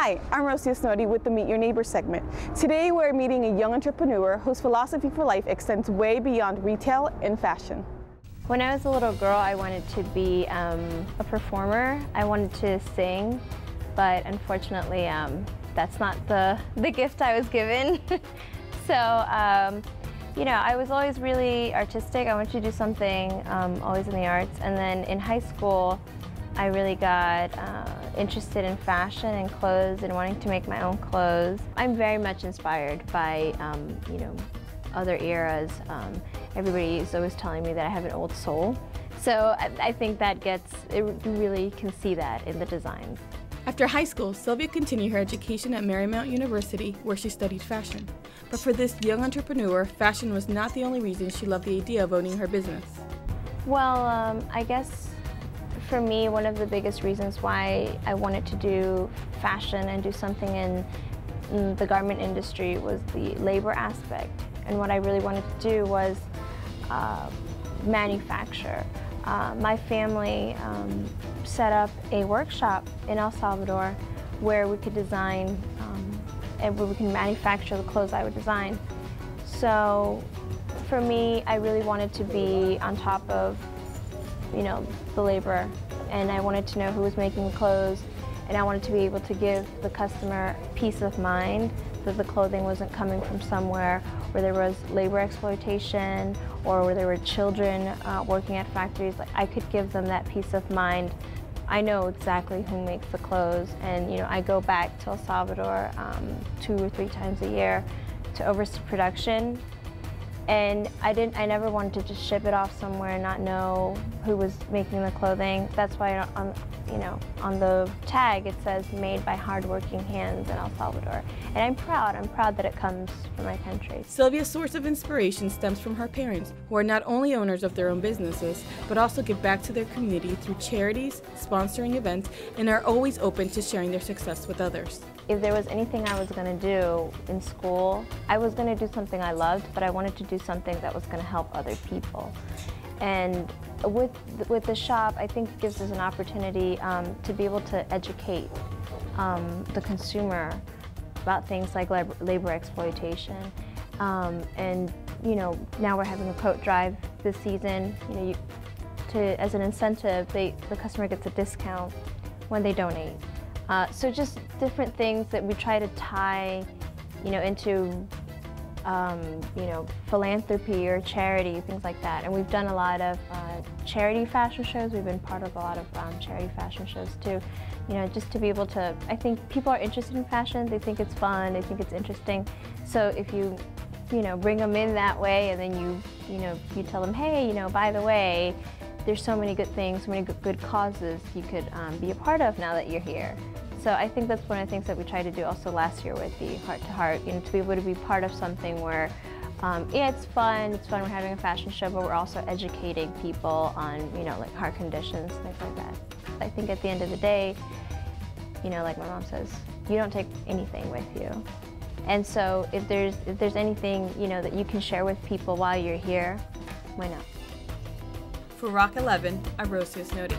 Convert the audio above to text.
Hi, I'm Rocio Snowdy with the Meet Your Neighbor segment. Today we're meeting a young entrepreneur whose philosophy for life extends way beyond retail and fashion. When I was a little girl, I wanted to be a performer. I wanted to sing, but unfortunately, that's not the gift I was given. So, you know, I was always really artistic. I wanted to do something always in the arts. And then in high school, I really got interested in fashion and clothes and wanting to make my own clothes. I'm very much inspired by, you know, other eras. Everybody is always telling me that I have an old soul. So I think that you really can see that in the designs. After high school, Silvia continued her education at Marymount University, where she studied fashion. But for this young entrepreneur, fashion was not the only reason she loved the idea of owning her business. Well, I guess for me, one of the biggest reasons why I wanted to do fashion and do something in the garment industry was the labor aspect. And what I really wanted to do was manufacture. My family set up a workshop in El Salvador where we could design and where we can manufacture the clothes I would design. So for me, I really wanted to be on top of, you know, the labor, and I wanted to know who was making the clothes, and I wanted to be able to give the customer peace of mind that the clothing wasn't coming from somewhere where there was labor exploitation or where there were children working at factories. Like, I could give them that peace of mind. I know exactly who makes the clothes, and you know, I go back to El Salvador 2 or 3 times a year to oversee production. And I never wanted to just ship it off somewhere and not know who was making the clothing. That's why on the tag it says made by hardworking hands in El Salvador. And I'm proud that it comes from my country. Silvia's source of inspiration stems from her parents, who are not only owners of their own businesses, but also give back to their community through charities, sponsoring events, and are always open to sharing their success with others. If there was anything I was going to do in school, I was going to do something I loved, but I wanted to do something that was going to help other people. And with the shop, I think it gives us an opportunity to be able to educate the consumer about things like labor exploitation. And you know, now we're having a coat drive this season. You know, as an incentive, the customer gets a discount when they donate. So just different things that we try to tie, you know, into, you know, philanthropy or charity, things like that. And we've done a lot of charity fashion shows. We've been part of a lot of charity fashion shows too. You know, just to be able to, I think people are interested in fashion. They think it's fun. They think it's interesting. So if you know, bring them in that way, and then you tell them, hey, you know, by the way, there's so many good things, so many good causes you could be a part of now that you're here. So I think that's one of the things that we tried to do also last year with the Heart to Heart, you know, to be able to be part of something where, yeah, it's fun, we're having a fashion show, but we're also educating people on, you know, like heart conditions, things like that. I think at the end of the day, you know, like my mom says, you don't take anything with you. And so if there's anything, you know, that you can share with people while you're here, why not? For Rock 11, I'm Rocio Snowdy.